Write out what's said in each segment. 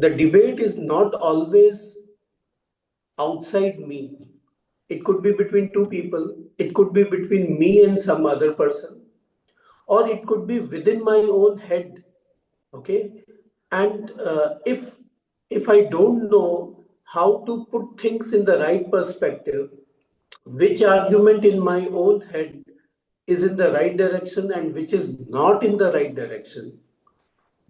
the debate is not always outside me. It could be between two people, it could be between me and some other person, or it could be within my own head. Okay, and if I don't know how to put things in the right perspective, which argument in my own head is in the right direction and which is not in the right direction,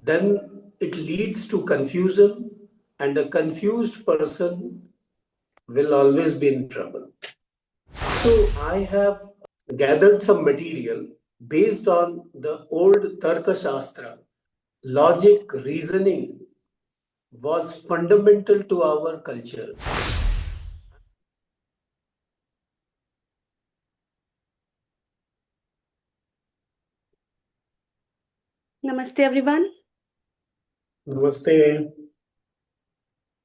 then it leads to confusion, and a confused person will always be in trouble. So I have gathered some material based on the old Tarka Shastra. Logic, reasoning was fundamental to our culture. Namaste, everyone. Namaste.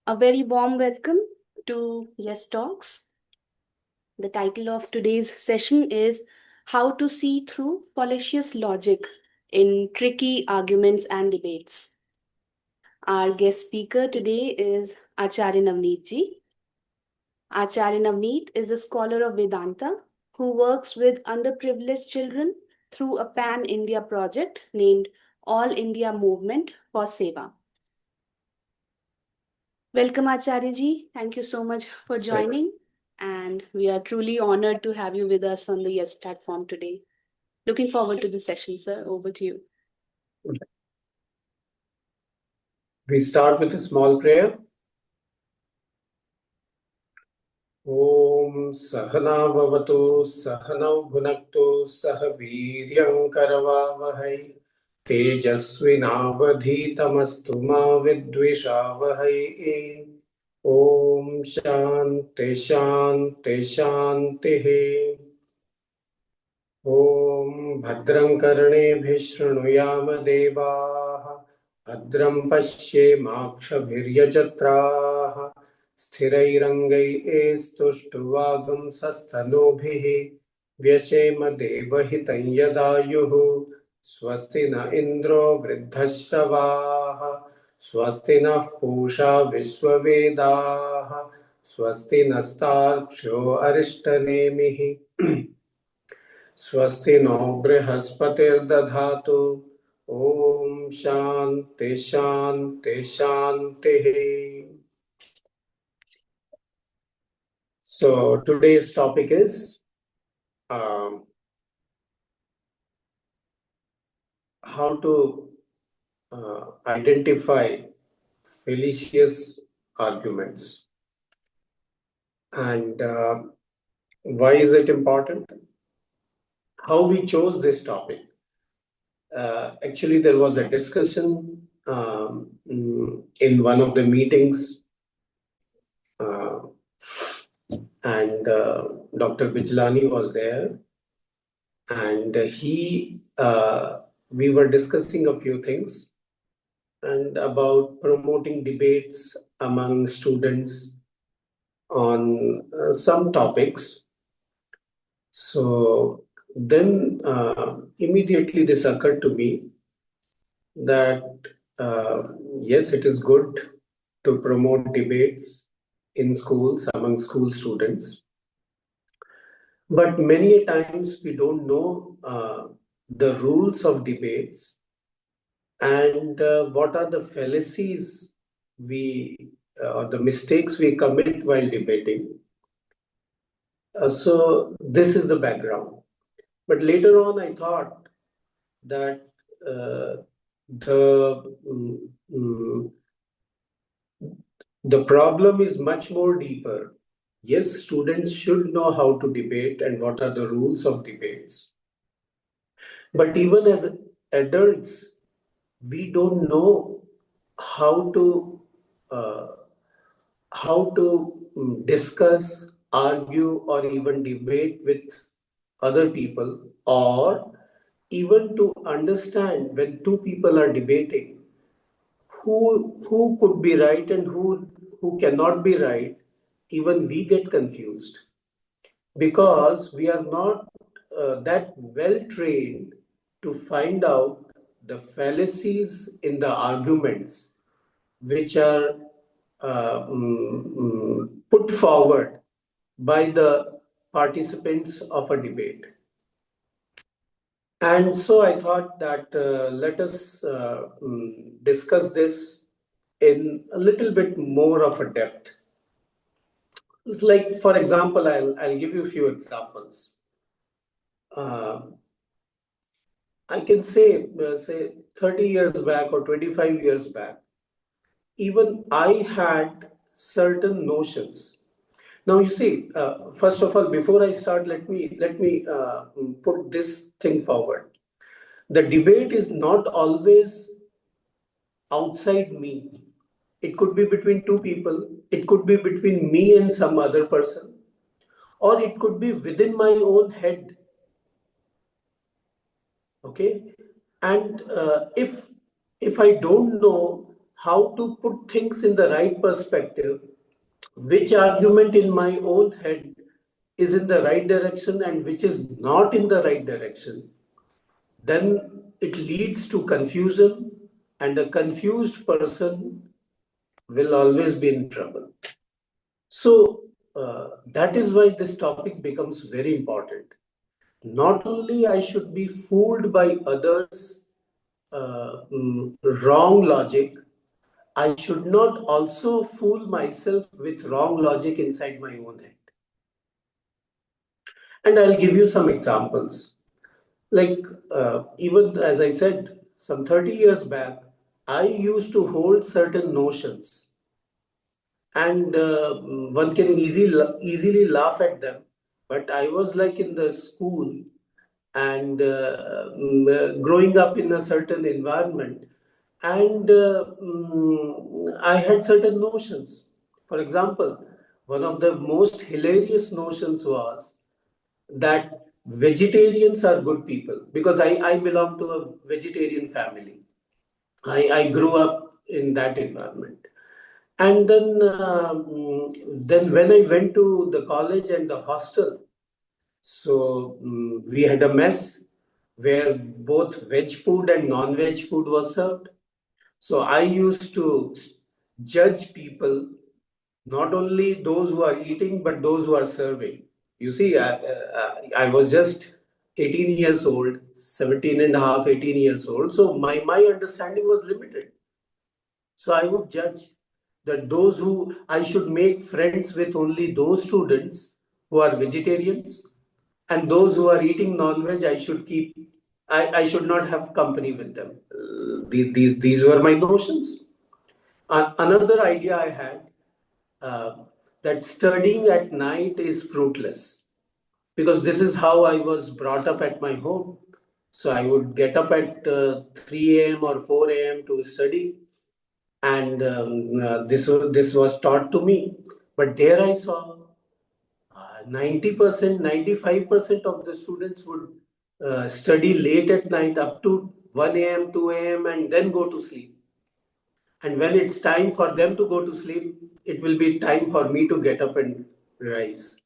A very warm welcome to Yes Talks. The title of today's session is How to See Through Fallacious Logic in Tricky Arguments and Debates. Our guest speaker today is Acharya Navneet ji. Acharya Navneet is a scholar of Vedanta who works with underprivileged children through a pan-India project named All India Movement for Seva. Welcome, Acharya ji. Thank you so much for joining. And we are truly honored to have you with us on the Yes platform today. Looking forward to the session, sir. Over to you. We start with a small prayer. Om Sahana Bhavatu Sahanau Bhunaktu Sahaviryam Karavavahai Tejasvinavadhitamastu ma vidvishavahai. Om Shanti Shanti Shanti. Om Bhadram Karnebhi Shrunuyama Devaah Bhadram Pashyemakshabhiryajatraah Sthirairangai sasthanobhihi Vyashema Devahitam Yadayuhu Swasti na Indro Vriddhashravah Swasti na Pusha Vishwavedaah Swasti nastarksho Arishtanemihi Swasti no Brihaspatirdadhatu. Om Shanti Shanti Shanti. So today's topic is how to identify fallacious arguments. And why is it important? How we chose this topic. Actually, there was a discussion in one of the meetings, and Dr. Bijlani was there, and we were discussing a few things and about promoting debates among students on some topics. So then immediately this occurred to me that yes, it is good to promote debates in schools among school students, but many times we don't know the rules of debates and what are the fallacies or the mistakes we commit while debating. So this is the background. But later on, I thought that the problem is much more deeper. Yes, students should know how to debate and what are the rules of debates. But even as adults, we don't know how to discuss, argue, or even debate with other people, or even to understand when two people are debating, who could be right and who cannot be right. Even we get confused because we are not that well trained to find out the fallacies in the arguments which are put forward by the participants of a debate. And so I thought that let us discuss this in a little bit more of a depth. It's like, for example, I'll give you a few examples. Uh, I can say 30 years back or 25 years back, even I had certain notions. Now you see, first of all, before I start, let me put this thing forward. The debate is not always outside me. It could be between two people. It could be between me and some other person, or it could be within my own head. Okay, and if I don't know how to put things in the right perspective, which argument in my own head is in the right direction and which is not in the right direction, then it leads to confusion, and a confused person will always be in trouble. So that is why this topic becomes very important. Not only I should be fooled by others' wrong logic, I should not also fool myself with wrong logic inside my own head. And I'll give you some examples. Like, even as I said, some 30 years back, I used to hold certain notions, and one can easily laugh at them. But I was like in the school and growing up in a certain environment, and I had certain notions. For example, one of the most hilarious notions was that vegetarians are good people, because I belong to a vegetarian family. I grew up in that environment. And then when I went to the college and the hostel, so we had a mess where both veg food and non-veg food was served. So I used to judge people, not only those who are eating, but those who are serving. You see, I was just 18 years old, 17 and a half, 18 years old. So my understanding was limited. So I would judge that those who I should make friends with only those students who are vegetarians, and those who are eating non-veg, I should not have company with them. These were my notions. Another idea I had, uh, that studying at night is fruitless, because this is how I was brought up at my home. So I would get up at 3 a.m. or 4 a.m. to study, and this was taught to me. But there I saw 90%, 95% of the students would study late at night up to 1 a.m., 2 a.m., and then go to sleep. And when it's time for them to go to sleep, it will be time for me to get up and rise.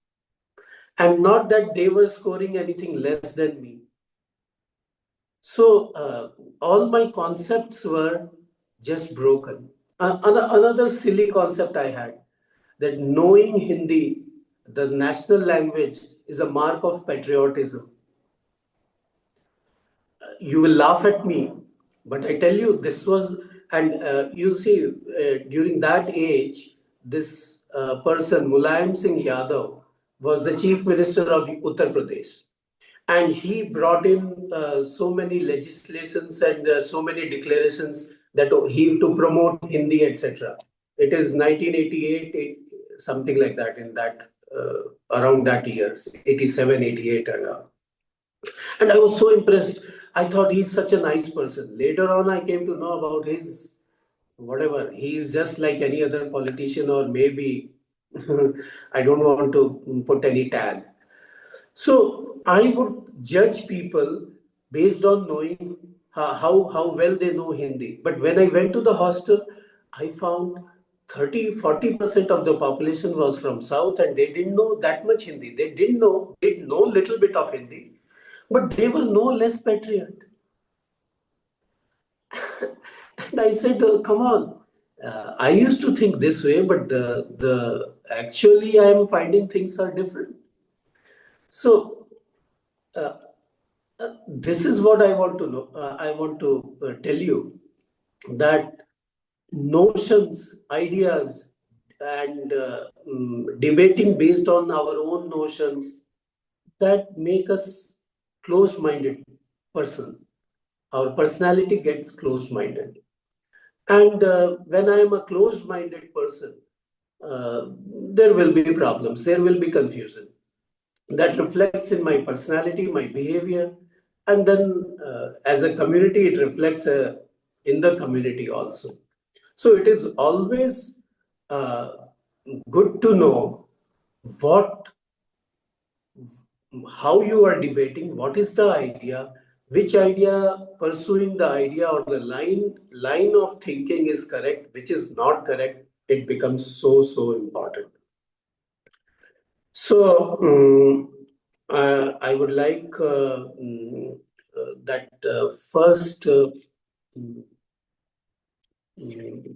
And not that they were scoring anything less than me. So all my concepts were just broken. Another silly concept I had, that knowing Hindi, the national language, is a mark of patriotism. You will laugh at me, but I tell you, this was, and you see, during that age, this person, Mulayam Singh Yadav, was the chief minister of Uttar Pradesh. And he brought in so many legislations and so many declarations that he to promote Hindi, etc. It is 1988, something like that, in that around that years, 87, 88, and I was so impressed. I thought he's such a nice person. Later on, I came to know about his whatever. He's just like any other politician, or maybe I don't want to put any tag. So I would judge people based on knowing how well they know Hindi. But when I went to the hostel, I found 30-40% of the population was from South, and they didn't know that much Hindi. They did know little bit of Hindi, but they were no less patriot. And I said, come on. I used to think this way, but the actually I am finding things are different. So uh, this is what I want to know. I want to tell you that notions, ideas, and debating based on our own notions that make us close-minded person. Our personality gets close-minded. And when I am a closed-minded person, uh, there will be problems, there will be confusion. That reflects in my personality, my behavior, and then as a community, it reflects in the community also. So it is always uh, good to know what how you are debating, what is the idea, which idea pursuing the idea or the line of thinking is correct, which is not correct. It becomes so important. So I would like that first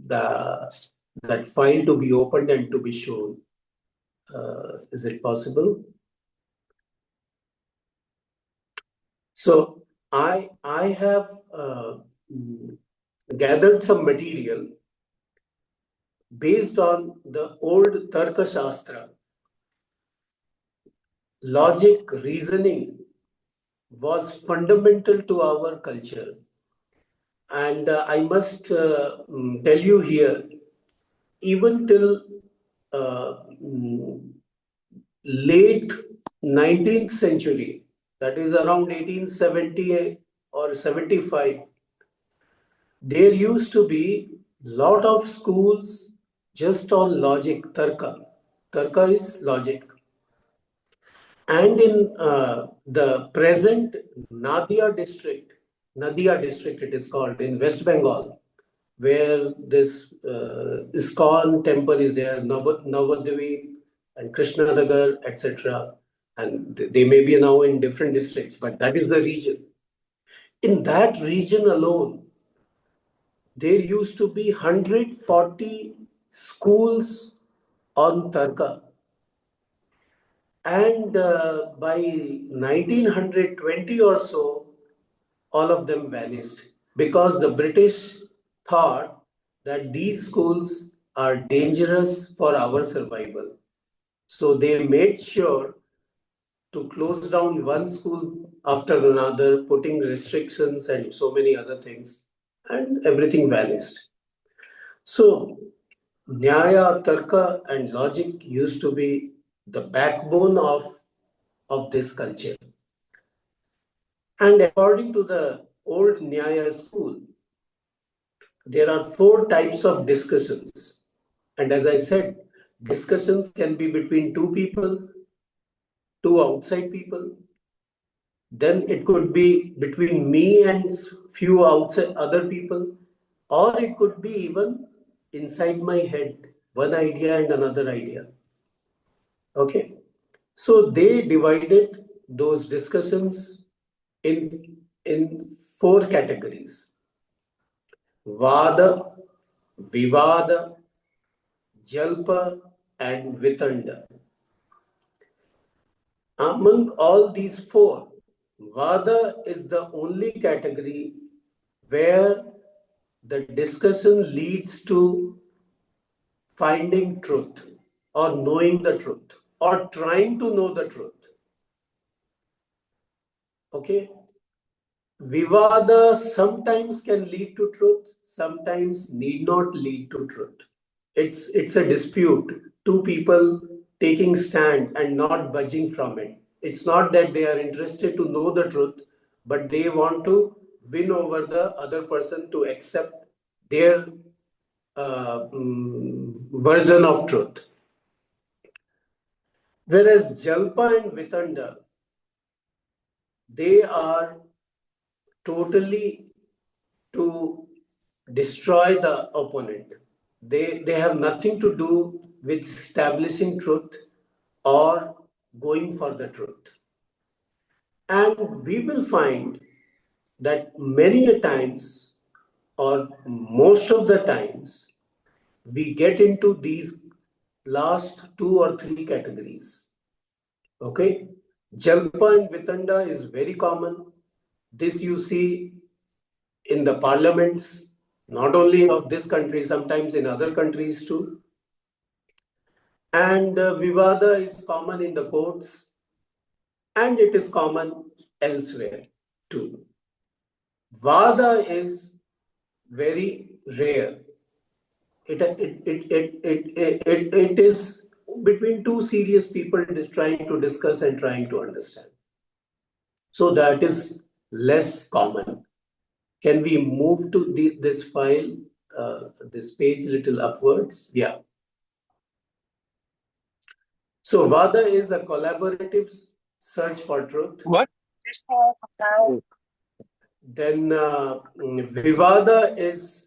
the that file to be opened and to be shown. Is it possible? So I have gathered some material based on the old Tarka Shastra. Logic, reasoning was fundamental to our culture. And I must tell you here, even till uh, mm, late 19th century, that is around 1870 or 75, there used to be lot of schools just on logic, tarka. Tarka is logic. And in the present Nadia district it is called, in West Bengal, where this ISKCON temple is there, Navadvip and Krishnanagar, etc. And they may be now in different districts, but that is the region. In that region alone, there used to be 140 schools on Tarka. And by 1920 or so, all of them vanished because the British thought that these schools are dangerous for our survival. So they made sure to close down one school after another, putting restrictions and so many other things, and everything vanished. So Nyaya, Tarka, and logic used to be the backbone of this culture. And according to the old Nyaya school, there are four types of discussions. And as I said, discussions can be between two people, two outside people. Then it could be between me and few outside other people, or it could be even inside my head, one idea and another idea. Okay. So they divided those discussions in four categories: Vada, Vivada, Jalpa, and Vitanda. Among all these four, Vada is the only category where the discussion leads to finding truth or knowing the truth or trying to know the truth. Okay? Vivada sometimes can lead to truth, sometimes need not lead to truth. It's a dispute, two people taking stand and not budging from it. It's not that they are interested to know the truth, but they want to win over the other person to accept their version of truth. Whereas Jalpa and Vitanda, they are totally to destroy the opponent. They have nothing to do with establishing truth or going for the truth. And we will find that many a times, or most of the times, we get into these last 2 or 3 categories. Okay, Jalpa and Vitanda is very common. This you see in the parliaments, not only of this country, sometimes in other countries too. And Vivada is common in the courts, and it is common elsewhere too. Vada is very rare. It is between two serious people trying to discuss and trying to understand. So that is less common. Can we move to this file, this page little upwards? Yeah. So Vada is a collaborative search for truth. What? Then Vivada is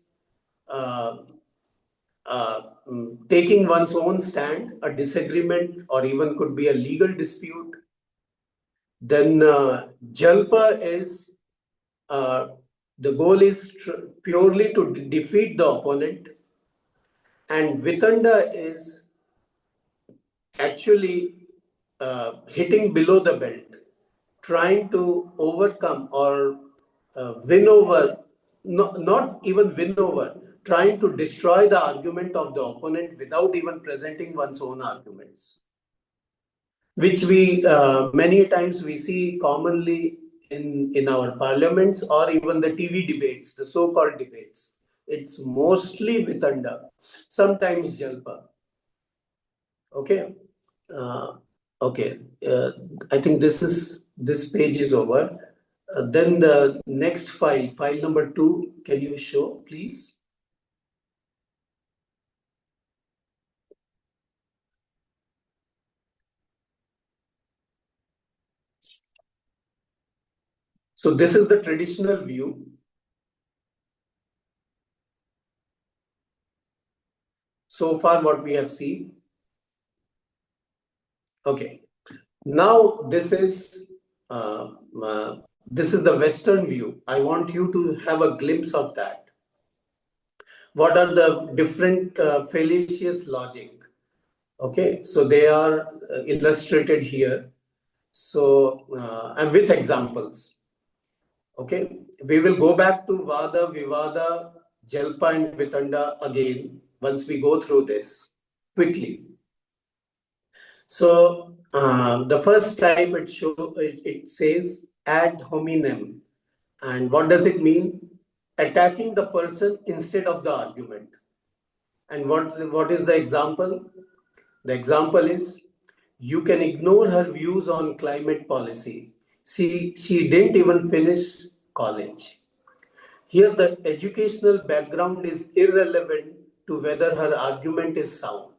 uh, taking one's own stand, a disagreement, or even could be a legal dispute. Then Jalpa is the goal is purely to defeat the opponent, and Vitanda is actually hitting below the belt, trying to overcome or win over, not even win over, trying to destroy the argument of the opponent without even presenting one's own arguments, which we many times we see commonly in our parliaments or even the TV debates, the so-called debates. It's mostly Vitanda, sometimes Jalpa. Okay. Uh, okay. I think this page is over. Then the next file number 2, can you show, please? So this is the traditional view. So far, what we have seen. Okay. Now this is the Western view. I want you to have a glimpse of that. What are the different fallacious logic? Okay, so they are illustrated here. So and with examples. Okay, we will go back to Vada, Vivada, Jalpa, and Vitanda again once we go through this quickly. So the first type it says ad hominem, and what does it mean? Attacking the person instead of the argument. And what is the example? The example is you can ignore her views on climate policy. She didn't even finish college. Here, the educational background is irrelevant to whether her argument is sound.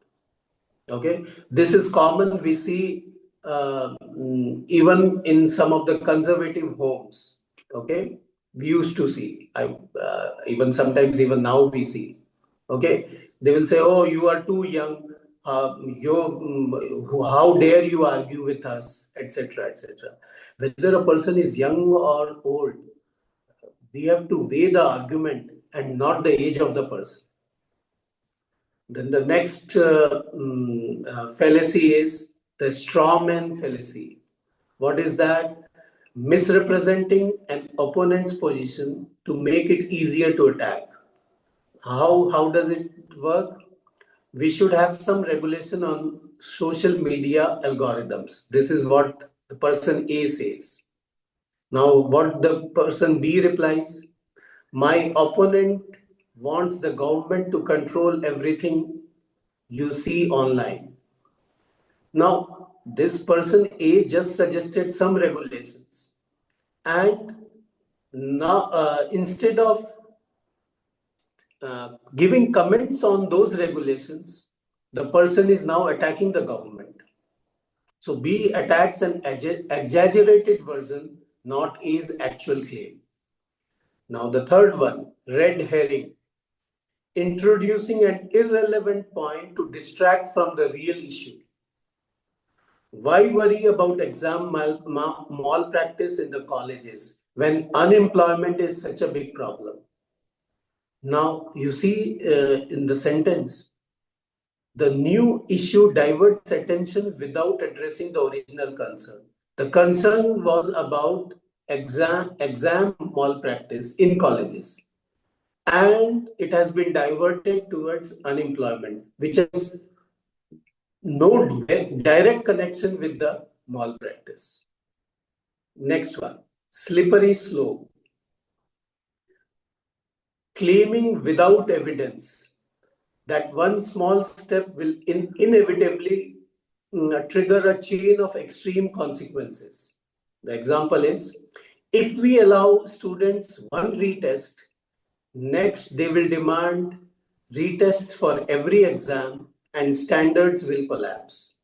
Okay, this is common. We see even in some of the conservative homes. Okay, we used to see. Even sometimes, even now, we see. Okay, they will say, "Oh, you are too young. How dare you argue with us, etc., etc." Whether a person is young or old, we have to weigh the argument and not the age of the person. Then the next fallacy is the strawman fallacy. What is that? Misrepresenting an opponent's position to make it easier to attack. How does it work? We should have some regulation on social media algorithms. This is what the person A says. Now, what the person B replies, my opponent wants the government to control everything you see online. Now, this person A just suggested some regulations, and now instead of giving comments on those regulations, the person is now attacking the government. So B attacks an exaggerated version, not A's actual claim. Now the third one, red herring, introducing an irrelevant point to distract from the real issue. Why worry about exam malpractice in the colleges when unemployment is such a big problem? Now, you see in the sentence, the new issue diverts attention without addressing the original concern. The concern was about exam malpractice in colleges, and it has been diverted towards unemployment, which has no direct connection with the malpractice. Next one, slippery slope. Claiming without evidence that one small step will inevitably trigger a chain of extreme consequences. The example is, if we allow students one retest, next they will demand retests for every exam and standards will collapse.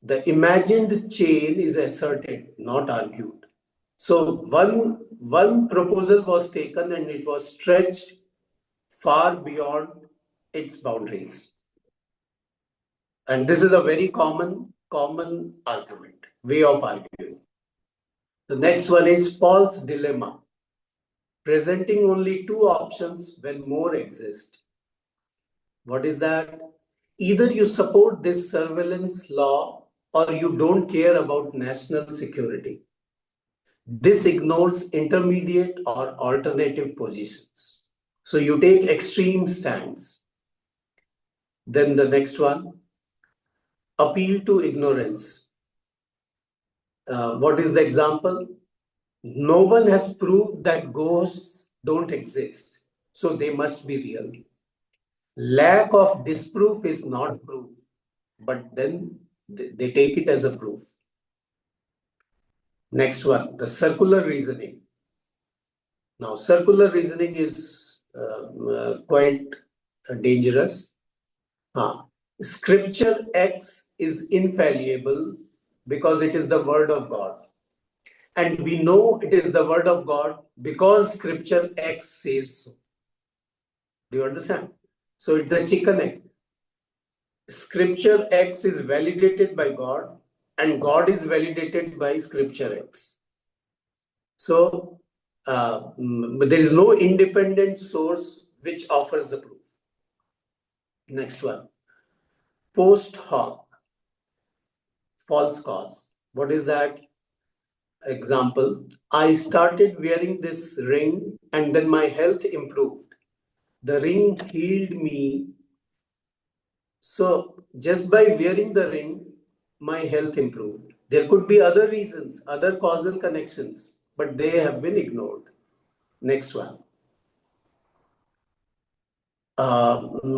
The imagined chain is asserted, not argued. So one proposal was taken and it was stretched far beyond its boundaries. And this is a very common argument, way of arguing. The next one is false dilemma, presenting only two options when more exist. What is that? Either you support this surveillance law or you don't care about national security. This ignores intermediate or alternative positions. So you take extreme stands. Then the next one, appeal to ignorance. What is the example? No one has proved that ghosts don't exist, so they must be real. Lack of disproof is not proof, but then they take it as a proof. Next one, the circular reasoning. Now, circular reasoning is quite dangerous. Scripture X is infallible because it is the word of God. And we know it is the word of God because Scripture X says so. Do you understand? So it's a chicken egg. Scripture X is validated by God and God is validated by Scripture X. So but there is no independent source which offers the proof. Next one. Post hoc. False cause. What is that? Example, I started wearing this ring and then my health improved. The ring healed me. So just by wearing the ring, my health improved. There could be other reasons, other causal connections, but they have been ignored. Next one.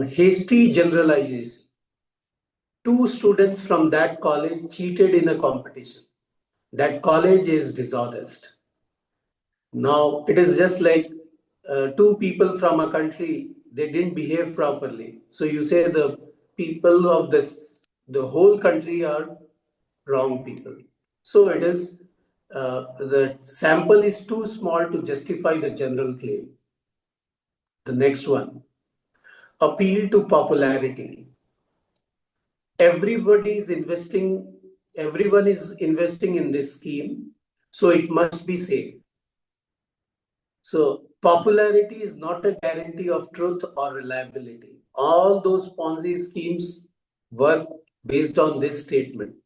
Hasty generalization. Two students from that college cheated in a competition. That college is dishonest. Now, it is just like two people from a country, they didn't behave properly. So you say the people of the whole country are wrong people. So it is, the sample is too small to justify the general claim. The next one, appeal to popularity. Everyone is investing in this scheme, so it must be safe. So popularity is not a guarantee of truth or reliability. All those Ponzi schemes work based on this statement.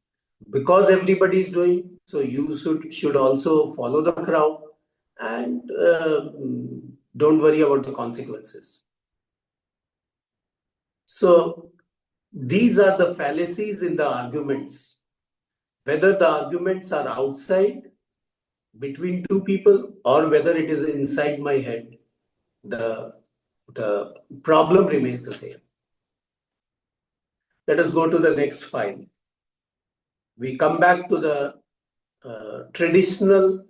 Because everybody is doing, so you should also follow the crowd and don't worry about the consequences. So these are the fallacies in the arguments. Whether the arguments are outside, between two people, or whether it is inside my head, the problem remains the same. Let us go to the next file. We come back to the traditional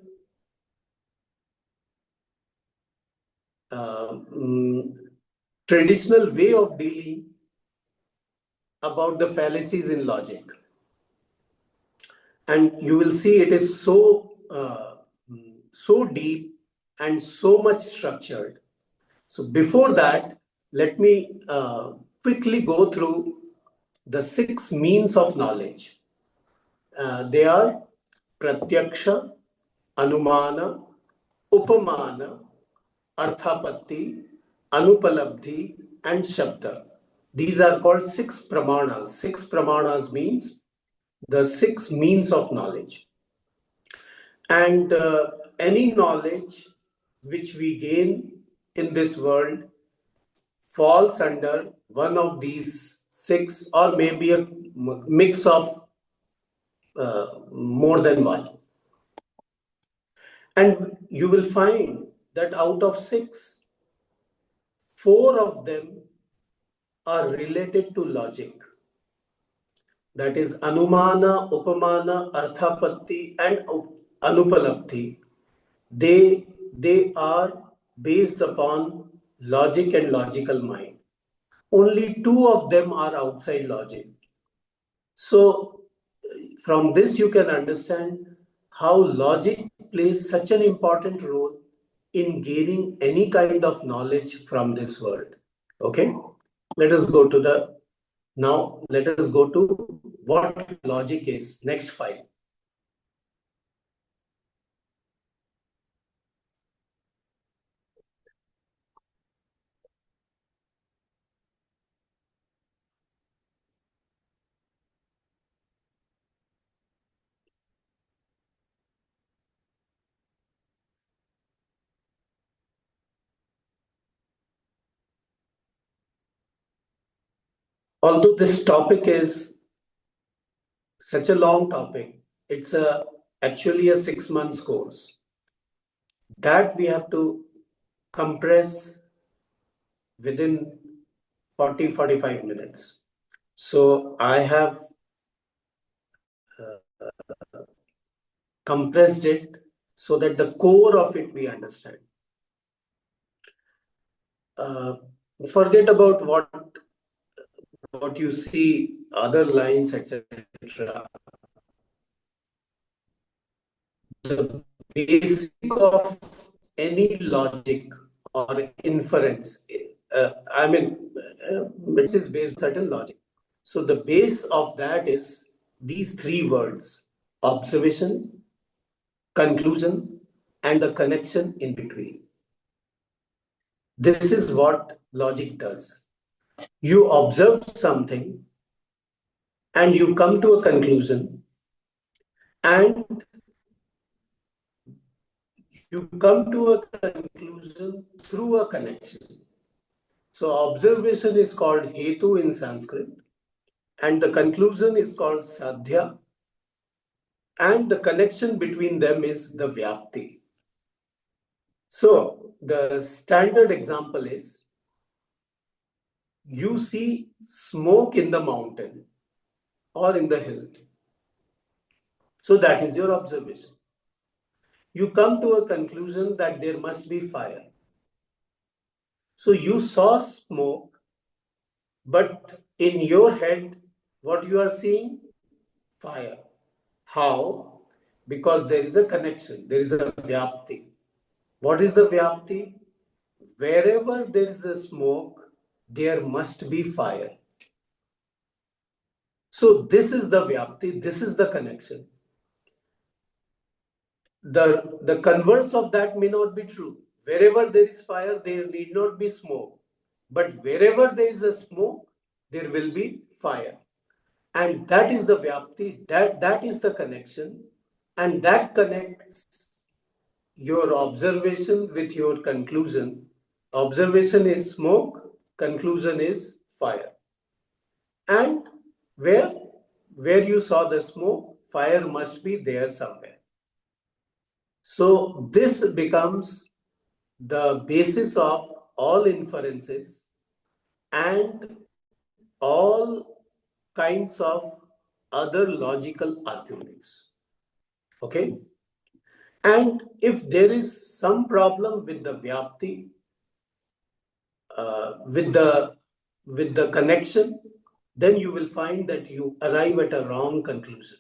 way of dealing about the fallacies in logic. And you will see it is so deep and so much structured. So before that, let me quickly go through the 6 means of knowledge. They are pratyaksha, anumana, upamana, arthapatti, anupalabdhi, and shabda. These are called six pramanas. Six pramanas means the six means of knowledge. And any knowledge which we gain in this world falls under one of these six, or maybe a mix of more than one. And you will find that out of six, four of them are related to logic. That is Anumana, Upamana, Arthapatti, and Anupalapti. They are based upon logic and logical mind. Only two of them are outside logic. So, from this, you can understand how logic plays such an important role in gaining any kind of knowledge from this world. Okay, let us go to the now. Let us go to what logic is. Next file. Although this topic is such a long topic, it's actually a 6 months course that we have to compress within 40-45 minutes. So I have compressed it so that the core of it we understand. Forget about what you see, other lines, etc. The basic of any logic or inference, it is based on certain logic. So the base of that is these three words: observation, conclusion, and the connection in between. This is what logic does. You observe something and you come to a conclusion, and you come to a conclusion through a connection. So observation is called hetu in Sanskrit, and the conclusion is called sadhya, and the connection between them is the vyapti. So the standard example is, you see smoke in the mountain or in the hill. So that is your observation. You come to a conclusion that there must be fire. So you saw smoke, but in your head, what you are seeing? Fire. How? Because there is a connection, there is a vyapti. What is the vyapti? Wherever there is a smoke, there must be fire. So this is the vyapti, this is the connection. The converse of that may not be true. Wherever there is fire, there need not be smoke. But wherever there is a smoke, there will be fire. And that is the vyapti, that is the connection. And that connects your observation with your conclusion. Observation is smoke, conclusion is fire. And where you saw the smoke, fire must be there somewhere. So this becomes the basis of all inferences and all kinds of other logical arguments. Okay? And if there is some problem with the vyapti, with the connection, then you will find that you arrive at a wrong conclusion.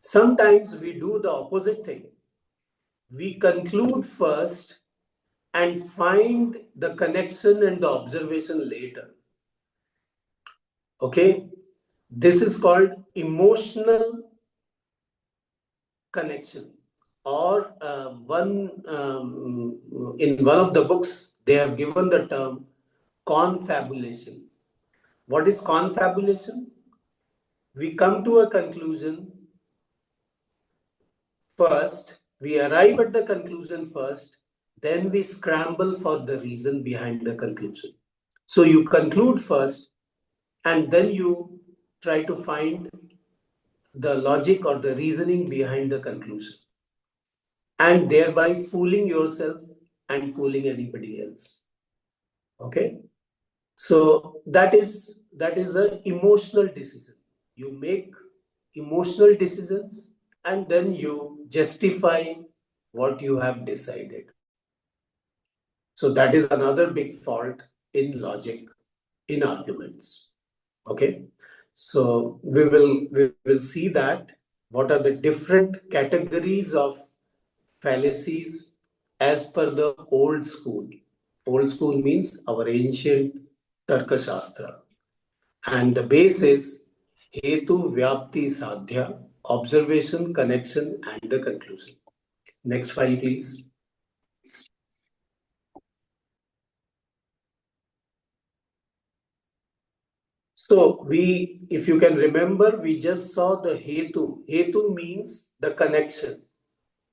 Sometimes we do the opposite thing. We conclude first and find the connection and the observation later. Okay? This is called emotional connection. Or in one of the books, they have given the term confabulation. What is confabulation? We come to a conclusion first, we arrive at the conclusion first, then we scramble for the reason behind the conclusion. So you conclude first, and then you try to find the logic or the reasoning behind the conclusion, and thereby fooling yourself and fooling anybody else. Okay? So that is an emotional decision. You make emotional decisions and then you justify what you have decided. So that is another big fault in logic, in arguments. Okay. So we will see that what are the different categories of fallacies as per the old school. Old school means our ancient Tarka Shastra. And the base is Hetu Vyapti Sadhya, observation, connection, and the conclusion. Next file, please. So if you can remember, we just saw the Hetu. Hetu means the connection.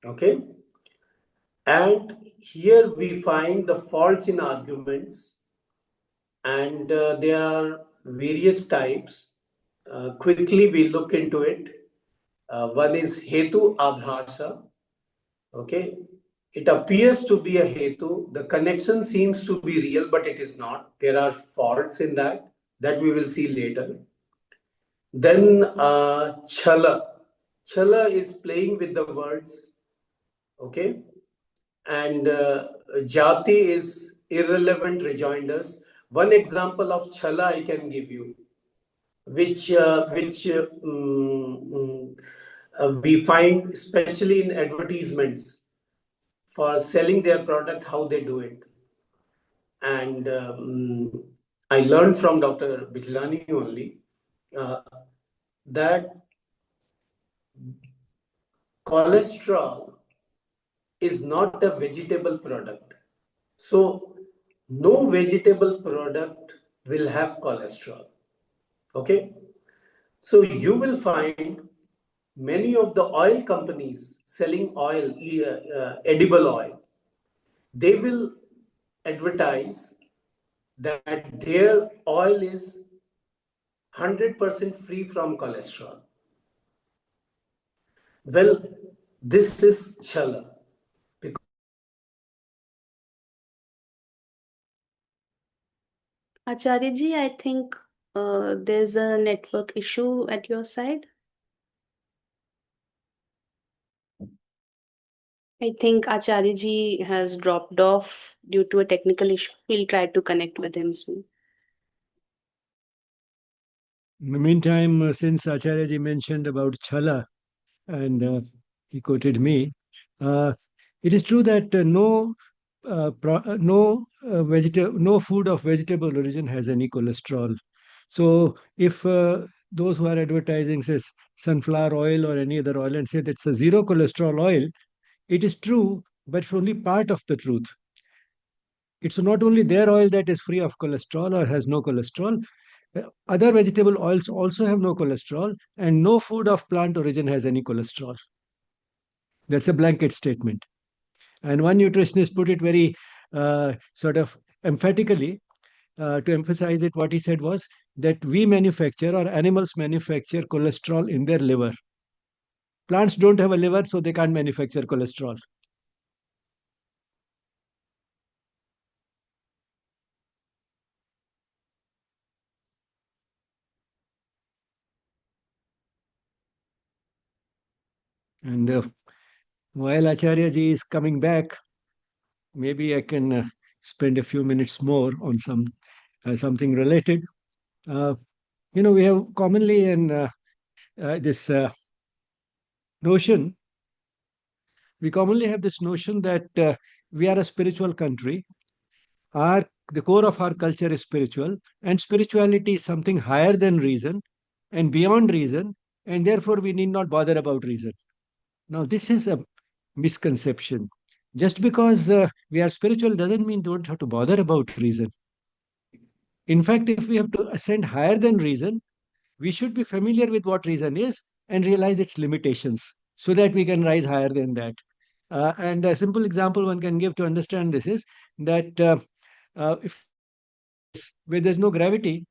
Okay. And here we find the faults in arguments, and there are various types. Quickly, we look into it. One is Hetu Abhasha. Okay. It appears to be a Hetu. The connection seems to be real, but it is not. There are faults in that we will see later. Then Chala. Chala is playing with the words. Okay. And Jati is irrelevant rejoinders. One example of Chala I can give you, which we find especially in advertisements for selling their product, how they do it. And I learned from Dr. Bijlani only uh, that cholesterol is not a vegetable product. So no vegetable product will have cholesterol. Okay. So you will find many of the oil companies selling oil, edible oil, they will advertise that their oil is 100% free from cholesterol. Well, this is chala. Acharya ji, I think there's a network issue at your side. I think Acharya ji has dropped off due to a technical issue. We'll try to connect with him soon. In the meantime, since Acharya mentioned about chala and he quoted me, it is true that no food of vegetable origin has any cholesterol. So if those who are advertising says sunflower oil or any other oil and say that's a zero cholesterol oil, it is true, but it's only part of the truth. It's not only their oil that is free of cholesterol or has no cholesterol. Other vegetable oils also have no cholesterol, and no food of plant origin has any cholesterol. That's a blanket statement. And one nutritionist put it very sort of emphatically to emphasize it. What he said was that we manufacture or animals manufacture cholesterol in their liver. Plants don't have a liver, so they can't manufacture cholesterol. And while Acharya ji is coming back, maybe I can spend a few minutes more on something related. We have commonly in this notion, we commonly have this notion that we are a spiritual country. The core of our culture is spiritual, and spirituality is something higher than reason and beyond reason, and therefore we need not bother about reason. Now, this is a misconception. Just because we are spiritual doesn't mean don't have to bother about reason. In fact, if we have to ascend higher than reason, we should be familiar with what reason is and realize its limitations so that we can rise higher than that. And a simple example one can give to understand this is that if where there's no gravity,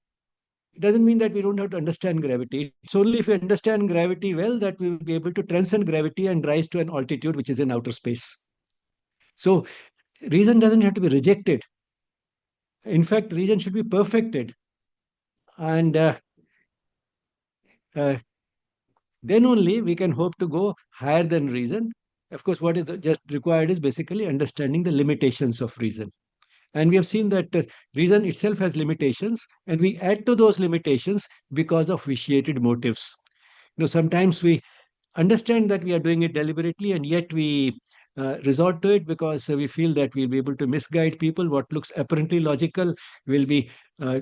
it doesn't mean that we don't have to understand gravity. It's only if we understand gravity well that we will be able to transcend gravity and rise to an altitude which is in outer space. So reason doesn't have to be rejected. In fact, reason should be perfected. And uh, then only we can hope to go higher than reason. Of course, what is just required is basically understanding the limitations of reason. And we have seen that reason itself has limitations, and we add to those limitations because of vitiated motives. Sometimes we understand that we are doing it deliberately, and yet we resort to it because we feel that we'll be able to misguide people. What looks apparently logical will be uh,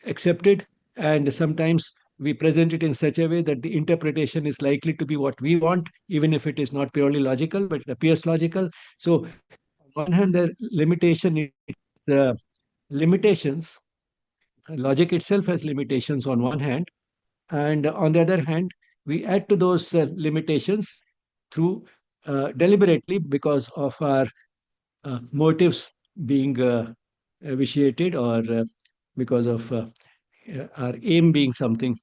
accepted, and sometimes we present it in such a way that the interpretation is likely to be what we want, even if it is not purely logical, but it appears logical. So, on one hand, the limitation is limitations. Logic itself has limitations on one hand, and on the other hand, we add to those limitations through deliberately because of our motives being vitiated or because of our aim being something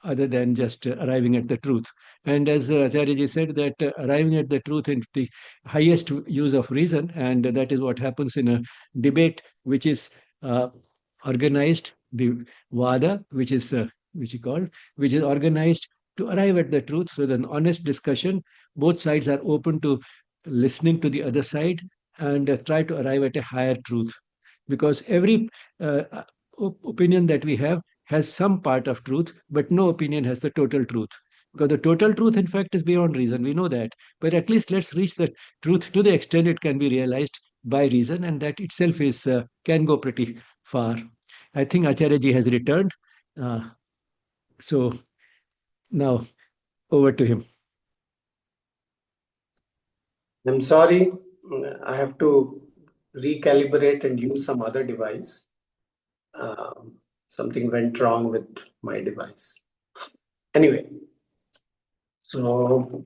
other than just arriving at the truth. And as Acharya said, that arriving at the truth in the highest use of reason, and that is what happens in a debate which is uh, organized, the Vada, which is called, which is organized to arrive at the truth. So, an honest discussion, both sides are open to listening to the other side and try to arrive at a higher truth. Because every opinion that we have has some part of truth, but no opinion has the total truth. Because the total truth, in fact, is beyond reason. We know that. But at least let's reach the truth to the extent it can be realized by reason, and that itself is can go pretty far. I think Acharya ji has returned. Uh, so now over to him. I'm sorry, I have to recalibrate and use some other device. Something went wrong with my device. Anyway, so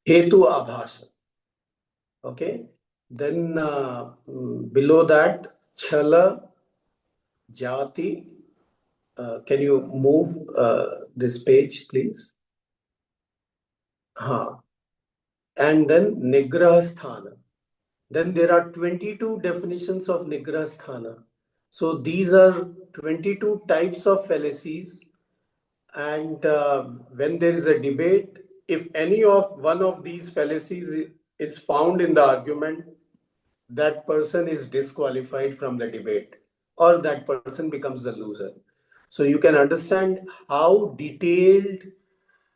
Hetu Abhasa. Okay. Then below that, Chala, Jati. Can you move this page, please? And then Nigrahasthana. Then there are 22 definitions of Nigrahasthana. So these are 22 types of fallacies. And when there is a debate, if any of one of these fallacies is found in the argument, that person is disqualified from the debate, or that person becomes the loser. So you can understand how detailed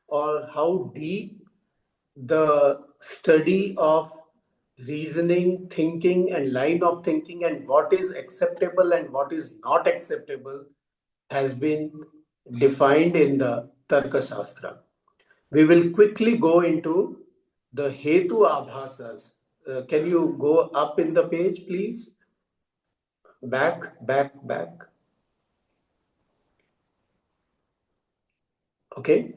or how deep the study of reasoning, thinking, and line of thinking, and what is acceptable and what is not acceptable has been defined in the Tarka Shastra. We will quickly go into the Hetu Abhasas. Can you go up in the page, please? Back. Okay.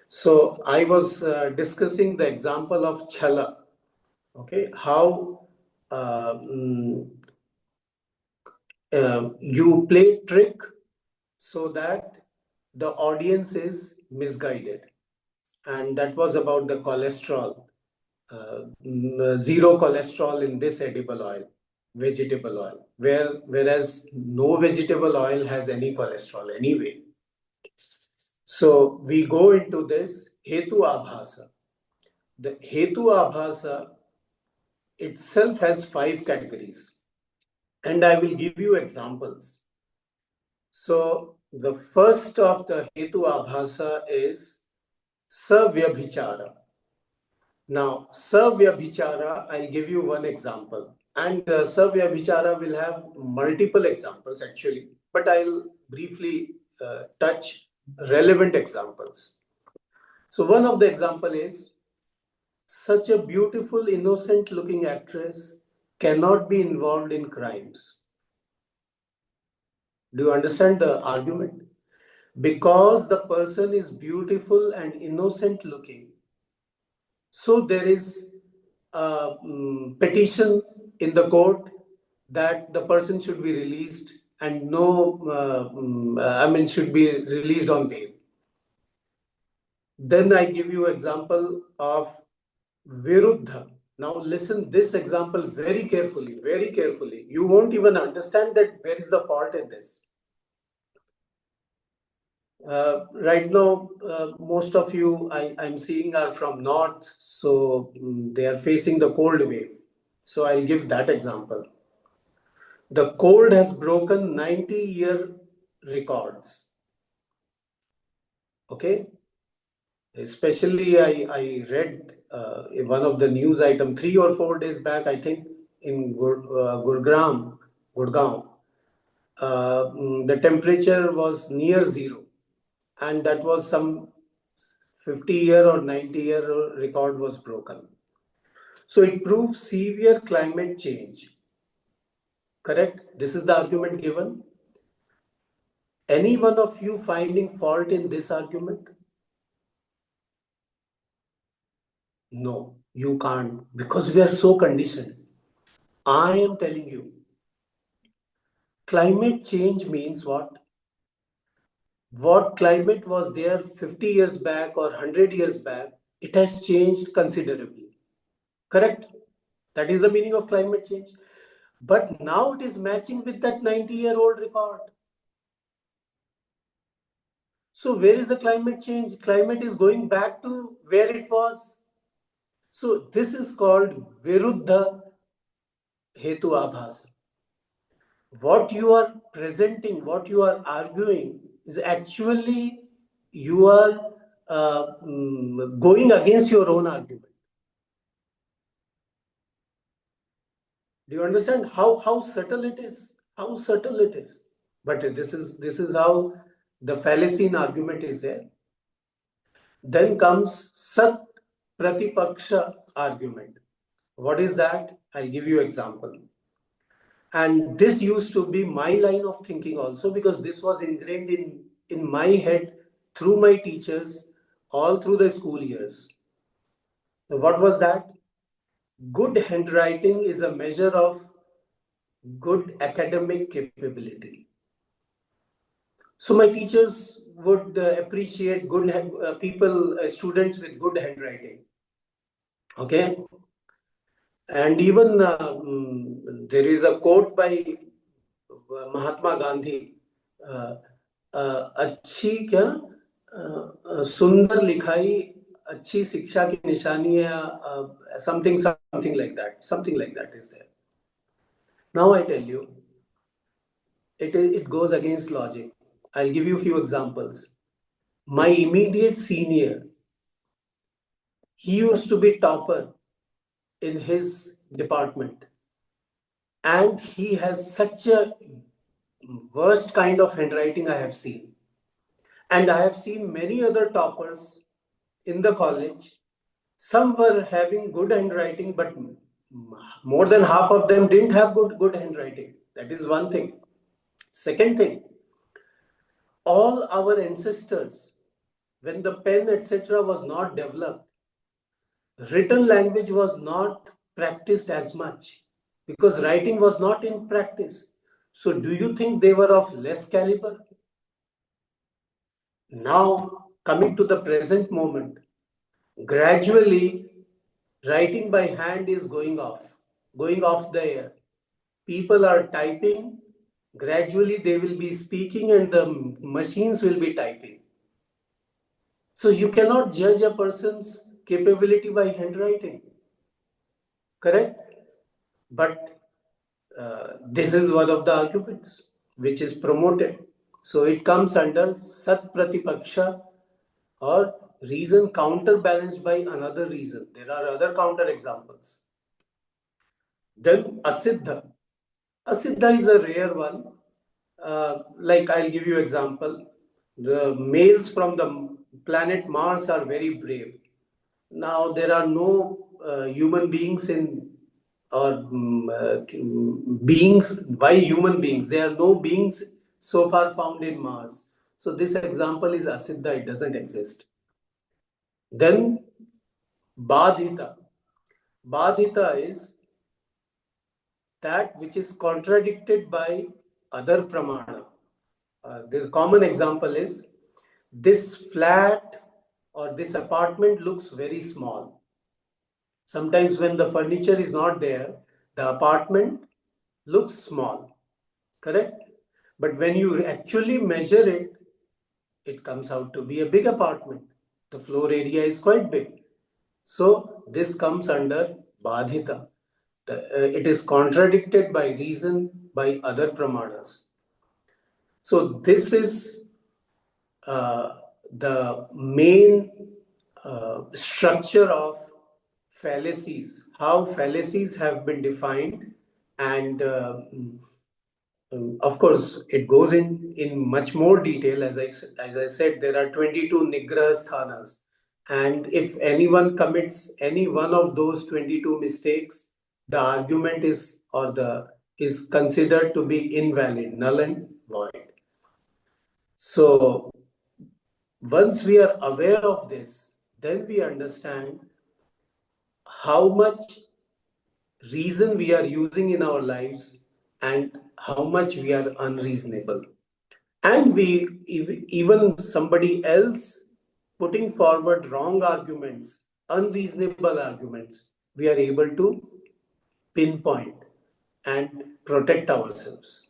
So I was discussing the example of Chala. Okay. How you play trick so that the audience is misguided. And that was about the cholesterol. Zero cholesterol in this edible oil, vegetable oil, whereas no vegetable oil has any cholesterol anyway. So we go into this Hetu Abhasa. The Hetu Abhasa itself has 5 categories, and I will give you examples. So the first of the Hetu Abhasa is Savyabhichara. Now, Savyabhichara, I'll give you one example. And Savyabhichara will have multiple examples actually, but I'll briefly touch relevant examples. So one of the example is, such a beautiful, innocent looking actress cannot be involved in crimes. Do you understand the argument? Because the person is beautiful and innocent looking, so there is a petition in the court that the person should be released and should be released on bail. Then I give you example of Viruddha. Now listen this example very carefully, very carefully. You won't even understand that where is the fault in this. Right now, most of you I'm seeing are from north, so they are facing the cold wave. So I'll give that example. The cold has broken 90-year records. Okay? Especially I read in one of the news item 3 or 4 days back, I think, in Gurgaon, the temperature was near zero. And that was some 50-year or 90-year record was broken. So it proves severe climate change. Correct? This is the argument given. Any one of you finding fault in this argument? No, you can't, because we are so conditioned. I am telling you, climate change means what? What climate was there 50 years back or 100 years back, it has changed considerably. Correct? That is the meaning of climate change. But now it is matching with that 90-year-old record. So where is the climate change? Climate is going back to where it was. So this is called Viruddha Hetu Abhasa. What you are presenting, what you are arguing is actually you are going against your own argument. Do you understand how subtle it is? How subtle it is. But this is how the fallacy in argument is there. Then comes Sat Pratipaksha argument. What is that? I'll give you example. And this used to be my line of thinking also, because this was ingrained in my head through my teachers all through the school years. So what was that? Good handwriting is a measure of good academic capability. So my teachers would appreciate good students with good handwriting. Okay. And even there is a quote by Mahatma Gandhi. अच्छी क्या सुंदर लिखाई अच्छी शिक्षा की निशानी है, something like that is there. Now I tell you, it goes against logic. I'll give you a few examples. My immediate senior, he used to be topper in his department, and he has such a worst kind of handwriting I have seen. And I have seen many other toppers in the college. Some were having good handwriting, but more than half of them didn't have good handwriting. That is one thing. Second thing, all our ancestors, when the pen, etc., was not developed, written language was not practiced as much because writing was not in practice. So, do you think they were of less caliber? Now, coming to the present moment, gradually writing by hand is going off the air. People are typing, gradually they will be speaking and the machines will be typing. So you cannot judge a person's capability by handwriting. Correct? But this is one of the arguments which is promoted. So it comes under Sat Pratipaksha, or reason counterbalanced by another reason. There are other counter examples. Then Asiddha. Asiddha is a rare one. Like I'll give you example. The males from the planet Mars are very brave. Now there are no human beings in or beings. Why human beings? There are no beings so far found in Mars. So this example is asiddha. It doesn't exist. Then badhita. Badhita is that which is contradicted by other pramana. This common example is this flat or this apartment looks very small. Sometimes when the furniture is not there, the apartment looks small, correct? But when you actually measure it, it comes out to be a big apartment. The floor area is quite big. So this comes under badhita. It is contradicted by reason by other pramanas. So this is the main structure of fallacies, how fallacies have been defined, and of course, it goes in much more detail. As I said, there are 22 Nigraha sthanas. And if anyone commits any one of those 22 mistakes, the argument is considered to be invalid, null and void. So once we are aware of this, then we understand how much reason we are using in our lives and how much we are unreasonable. And even somebody else putting forward wrong arguments, unreasonable arguments, we are able to pinpoint and protect ourselves.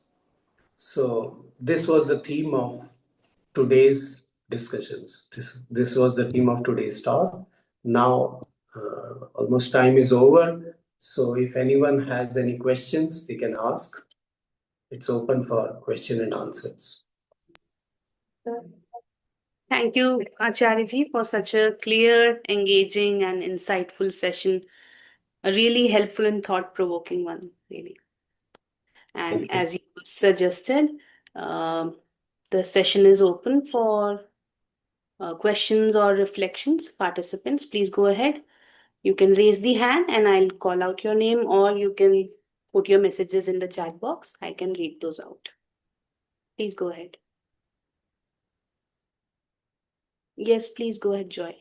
So this was the theme of today's discussions. This was the theme of today's talk. Now almost time is over. So if anyone has any questions, they can ask. It's open for question and answers. Thank you, Acharya ji, for such a clear, engaging, and insightful session. A really helpful and thought-provoking one, really. And Thank you. as you suggested, um, the session is open for questions or reflections. Participants, please go ahead. You can raise the hand and I'll call out your name, or you can put your messages in the chat box. I can read those out. Please go ahead. Yes, please go ahead, Joy.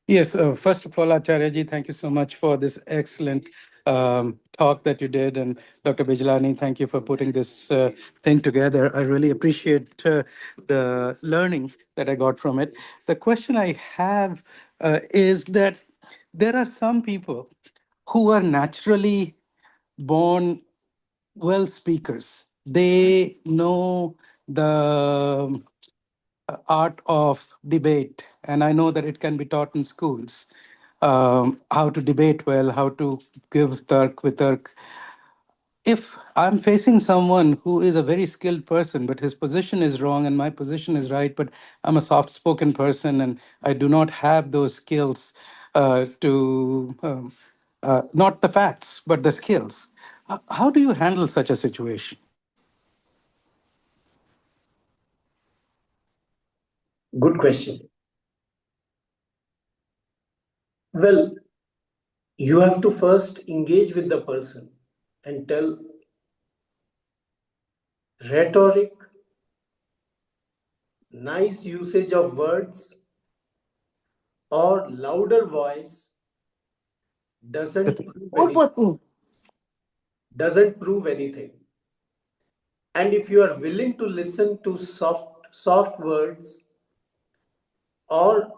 Yes, first of all, Acharya ji, thank you so much for this excellent talk that you did. And Dr. Bijlani, thank you for putting this thing together. I really appreciate the learning that I got from it. The question I have is that there are some people who are naturally born well speakers. They know the art of debate, and I know that it can be taught in schools. How to debate well, how to give tark vitark. If I'm facing someone who is a very skilled person, but his position is wrong and my position is right, but I'm a soft spoken person and I do not have those skills not the facts, but the skills. How do you handle such a situation? Good question. Well, you have to first engage with the person and tell rhetoric, nice usage of words, or louder voice doesn't doesn't prove anything. And if you are willing to listen to soft words or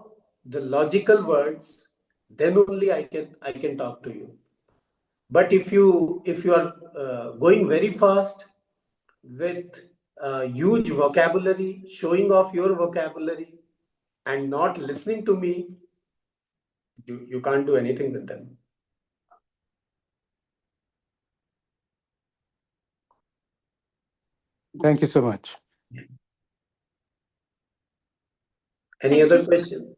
the logical words, then only I can talk to you. But if you are going very fast with huge vocabulary, showing off your vocabulary, and not listening to me, you can't do anything with them. Thank you so much. Any Thank other you. question?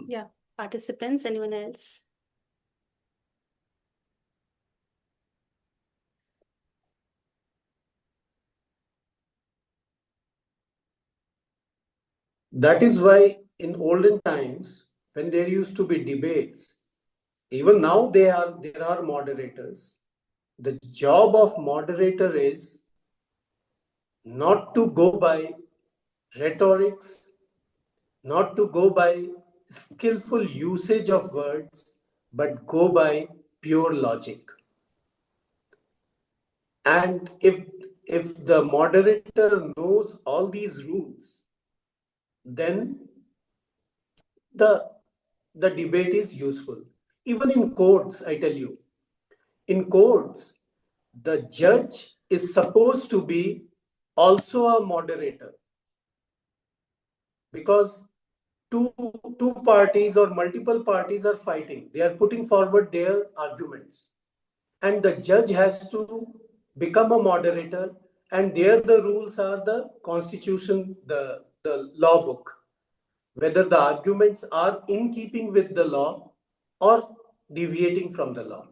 Yeah, participants, anyone else? That is why in olden times, when there used to be debates, even now there are moderators. The job of moderator is not to go by rhetorics, not to go by skillful usage of words, but go by pure logic. And if the moderator knows all these rules, then the the debate is useful. Even in courts, I tell you, in courts, the judge is supposed to be also a moderator, because two two parties or multiple parties are fighting. They are putting forward their arguments, and the judge has to become a moderator. And there the rules are the constitution, the law book, whether the arguments are in keeping with the law or deviating from the law.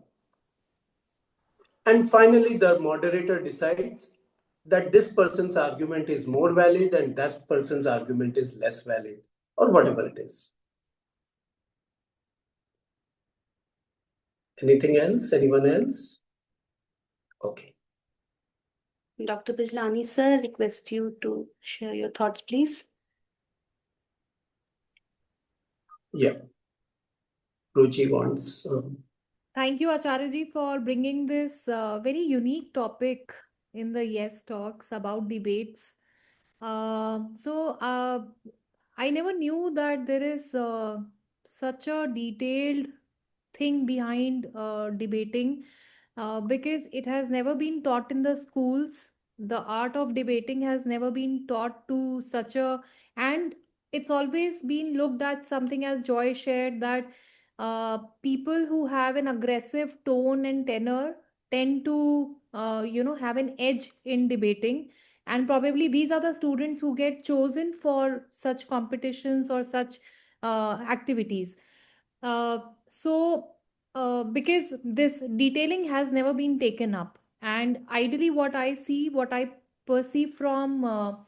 And finally, the moderator decides that this person's argument is more valid and that person's argument is less valid, or whatever it is. Anything else? Anyone else? Okay. Dr. Bijlani, sir, request you to share your thoughts, please. Yeah. Ruchi wants. Thank you, Acharya ji, for bringing this very unique topic in the Yes Talks about debates. So, I never knew that there is such a detailed thing behind debating because it has never been taught in the schools. The art of debating has never been taught to such a, and it's always been looked at something as Joy shared that people who have an aggressive tone and tenor tend to, have an edge in debating. And probably these are the students who get chosen for such competitions or such activities. So, because this detailing has never been taken up, and ideally, what I see, what I perceive from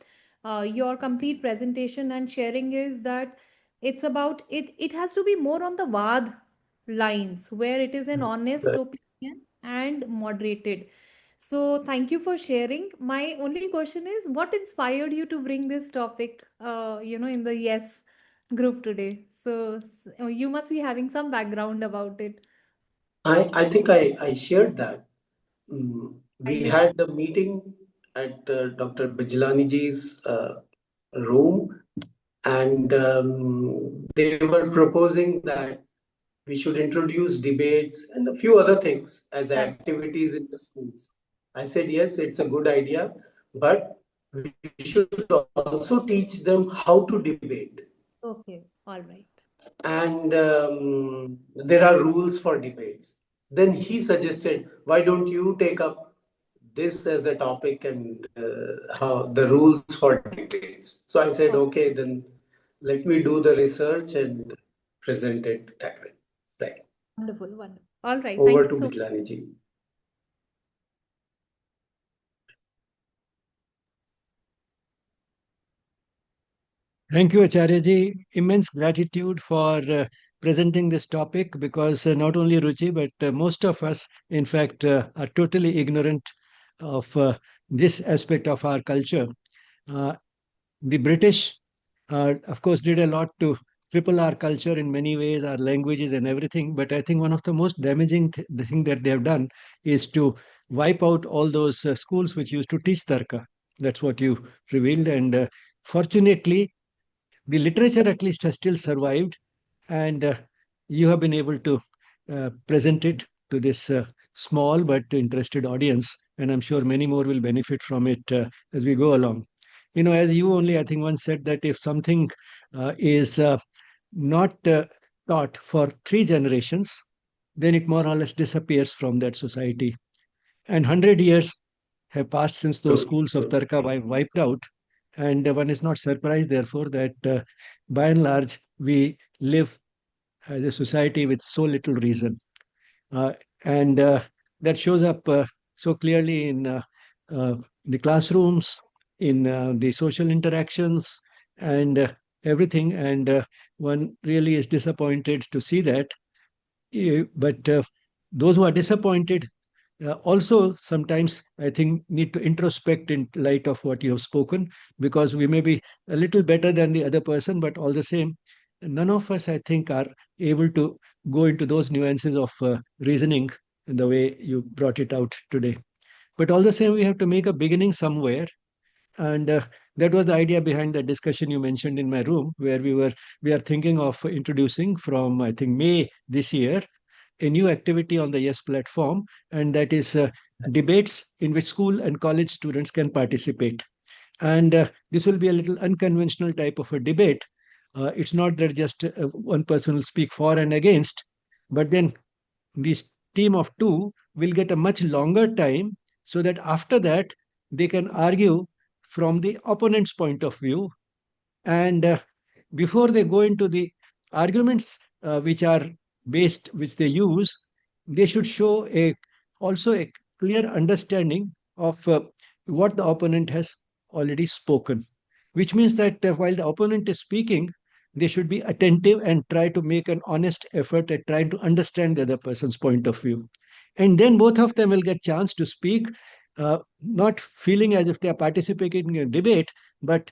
your complete presentation and sharing is that it's about it. It has to be more on the vad lines where it is an honest opinion and moderated. So, thank you for sharing. My only question is, what inspired you to bring this topic, in the Yes group today? So, you must be having some background about it. I think I shared that. I We missed. had the meeting at Dr. Bijlani ji's room, and they were proposing that we should introduce debates and a few other things as Right. activities in the schools. I said, yes, it's a good idea, but we should also teach them how to debate. Okay. All right. And there are rules for debates. Then he suggested, why don't you take up this as a topic and how the rules for debates? So I said, Oh, okay, then let me do the research and present it that way. Right. wonderful. Wonderful. All right. Over Thank to you so much. Bijlani ji. Thank you, Acharya ji. Immense gratitude for presenting this topic because not only Ruchi, but most of us, in fact, are totally ignorant of this aspect of our culture. Uh, the British, of course, did a lot to cripple our culture in many ways, our languages and everything. But I think one of the most damaging the thing that they have done is to wipe out all those schools which used to teach Tarka. That's what you revealed. And fortunately, the literature at least has still survived, and you have been able to present it to this small but interested audience, and I'm sure many more will benefit from it as we go along. You know, as you only, I think, once said that if something is not taught for 3 generations, then it more or less disappears from that society. And 100 years have passed since those True, schools of true. Tarka wiped out. And one is not surprised, therefore, that by and large, we live as a society with so little reason. Uh, and that shows up so clearly in the classrooms, in the social interactions, and everything, and one really is disappointed to see that. But those who are disappointed also sometimes, I think, need to introspect in light of what you have spoken, because we may be a little better than the other person, but all the same, none of us, I think, are able to go into those nuances of reasoning in the way you brought it out today. But all the same, we have to make a beginning somewhere. And that was the idea behind the discussion you mentioned in my room, where we are thinking of introducing from, I think, May this year, a new activity on the Yes platform, and that is debates in which school and college students can participate. And this will be a little unconventional type of a debate. It's not that just one person will speak for and against, but then this team of two will get a much longer time, so that after that they can argue from the opponent's point of view. And before they go into the arguments which they use, they should show a also a clear understanding of what the opponent has already spoken, which means that while the opponent is speaking, they should be attentive and try to make an honest effort at trying to understand the other person's point of view. And then both of them will get chance to speak, not feeling as if they are participating in a debate, but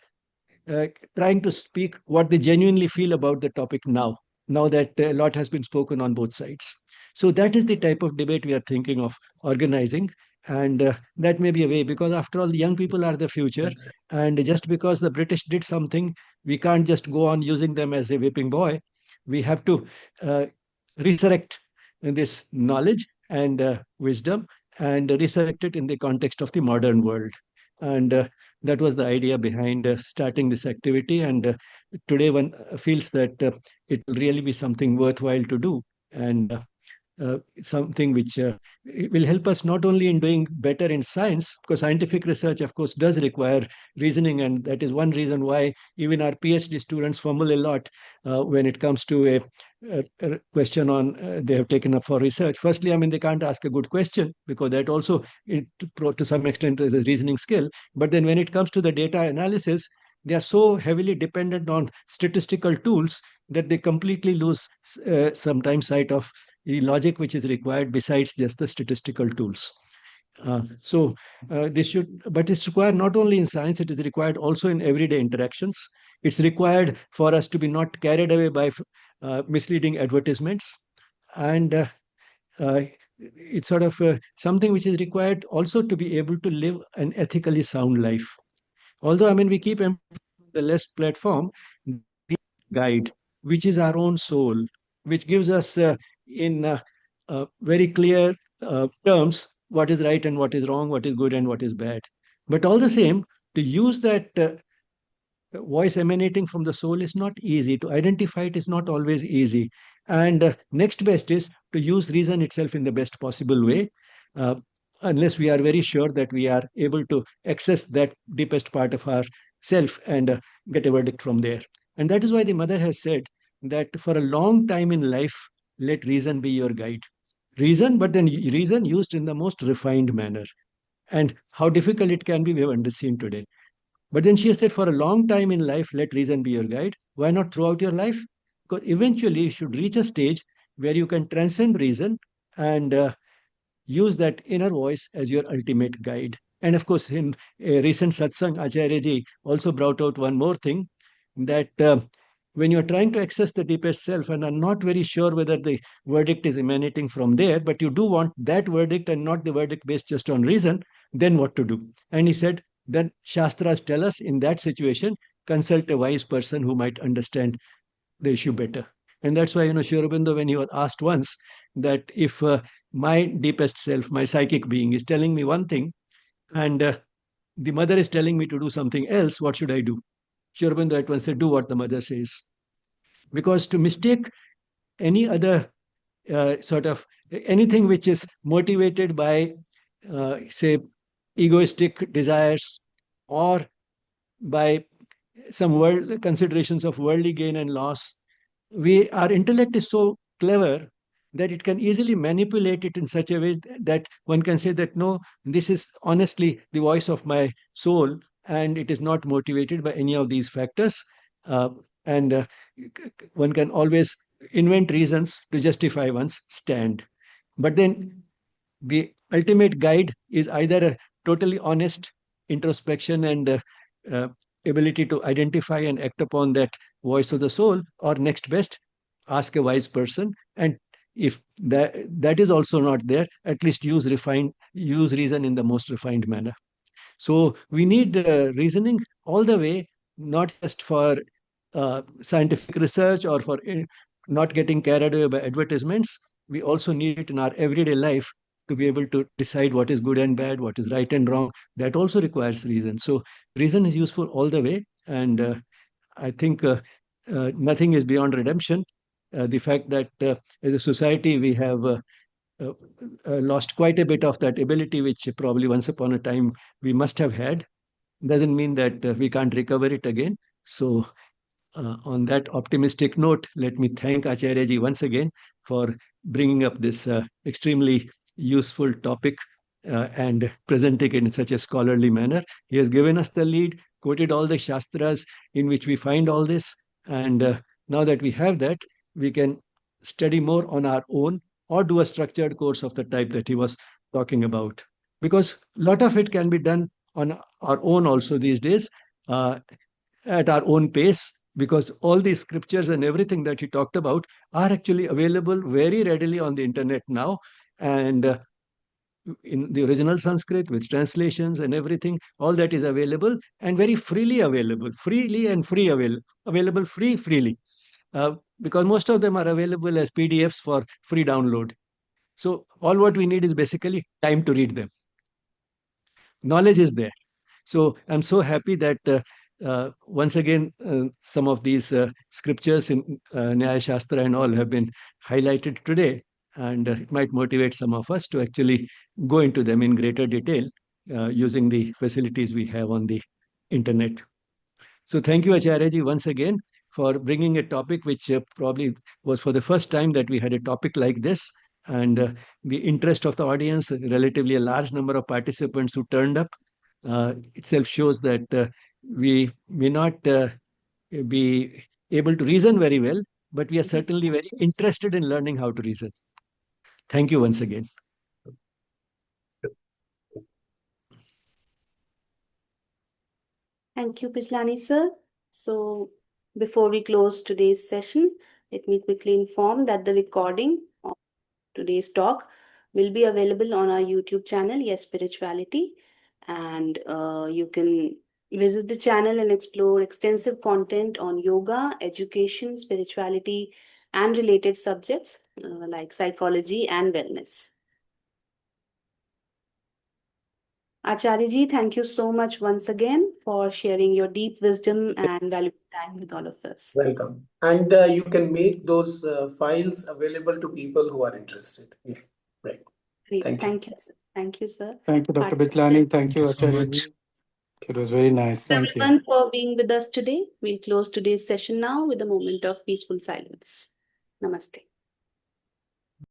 uh, trying to speak what they genuinely feel about the topic now that a lot has been spoken on both sides. So that is the type of debate we are thinking of organizing. And that may be a way, because after all, the young people are the future. That's right. And just because the British did something, we can't just go on using them as a whipping boy. We have to uh, resurrect this knowledge and wisdom, and resurrect it in the context of the modern world. And that was the idea behind starting this activity. And today one feels that it will really be something worthwhile to do, and something which will help us not only in doing better in science, because scientific research, of course, does require reasoning. And that is one reason why even our PhD students fumble a lot when it comes to a question on they have taken up for research. Firstly, I mean, they can't ask a good question, because that also, to some extent, is a reasoning skill. But then when it comes to the data analysis, they are so heavily dependent on statistical tools that they completely lose sometimes sight of the logic which is required besides just the statistical tools. This should, but it's required not only in science, it is required also in everyday interactions. It's required for us to be not carried away by misleading advertisements. And it's sort of something which is required also to be able to live an ethically sound life. Although, I mean, we keep the less platform guide, which is our own soul, which gives us in very clear terms what is right and what is wrong, what is good and what is bad. But all the same, to use that voice emanating from the soul is not easy. To identify it is not always easy. And next best is to use reason itself in the best possible way, uh, unless we are very sure that we are able to access that deepest part of our self and get a verdict from there. And that is why the mother has said that for a long time in life, let reason be your guide. Reason, but then reason used in the most refined manner. And how difficult it can be, we have underseen today. But then she has said, for a long time in life, let reason be your guide. Why not throughout your life? Because eventually you should reach a stage where you can transcend reason and use that inner voice as your ultimate guide. And of course, in a recent satsang, Acharya ji also brought out one more thing, that when you're trying to access the deepest self and are not very sure whether the verdict is emanating from there, but you do want that verdict and not the verdict based just on reason, then what to do? And he said, then Shastras tell us in that situation, consult a wise person who might understand the issue better. And that's why, Sri Aurobindo, when he was asked once that if my deepest self, my psychic being, is telling me one thing, and the mother is telling me to do something else, what should I do? Sri Aurobindo at once said, do what the mother says. Because to mistake any other sort of anything which is motivated by, say, egoistic desires, or by some world considerations of worldly gain and loss, our intellect is so clever that it can easily manipulate it in such a way that one can say that no, this is honestly the voice of my soul, and it is not motivated by any of these factors. and one can always invent reasons to justify one's stand. But then the ultimate guide is either a totally honest introspection and uh, ability to identify and act upon that voice of the soul, or next best, ask a wise person. And if that is also not there, at least use reason in the most refined manner. So we need reasoning all the way, not just for scientific research or for not getting carried away by advertisements. We also need it in our everyday life to be able to decide what is good and bad, what is right and wrong. That also requires reason. So reason is useful all the way. And I think nothing is beyond redemption. The fact that as a society we have uh, lost quite a bit of that ability, which probably once upon a time we must have had, doesn't mean that we can't recover it again. So on that optimistic note, let me thank Acharya ji once again for bringing up this extremely useful topic and presenting it in such a scholarly manner. He has given us the lead, quoted all the Shastras in which we find all this. And now that we have that, we can study more on our own or do a structured course of the type that he was talking about. Because a lot of it can be done on our own also these days. At our own pace, because all these scriptures and everything that he talked about are actually available very readily on the internet now. And in the original Sanskrit with translations and everything, all that is available and very freely available, freely and available freely. Because most of them are available as PDFs for free download. So all what we need is basically time to read them. Knowledge is there. So I'm so happy that once again, some of these scriptures in Nyaya Shastra and all have been highlighted today, and it might motivate some of us to actually go into them in greater detail using the facilities we have on the internet. So thank you, Acharya ji, once again for bringing a topic which probably was for the first time that we had a topic like this. And the interest of the audience, relatively a large number of participants who turned up, itself shows that we may not be able to reason very well, but we are certainly very interested in learning how to reason. Thank you once again. Thank you, Bijlani sir. So before we close today's session, let me quickly inform that the recording of today's talk will be available on our YouTube channel, Yes Spirituality. And you can visit the channel and explore extensive content on yoga, education, spirituality, and related subjects like psychology and wellness. Acharya ji, thank you so much once again for sharing your deep wisdom and valuable time with all of us. Welcome. And you can make those files available to people who are interested. Yeah. Right. Great. Thank you. Thank you, sir. Thank you, sir. Thank you, Dr. Participants, Bijlani. Thank you, So Acharya much. ji. It was very nice. Thank you. everyone for being with us today. We'll close today's session now with a moment of peaceful silence. Namaste.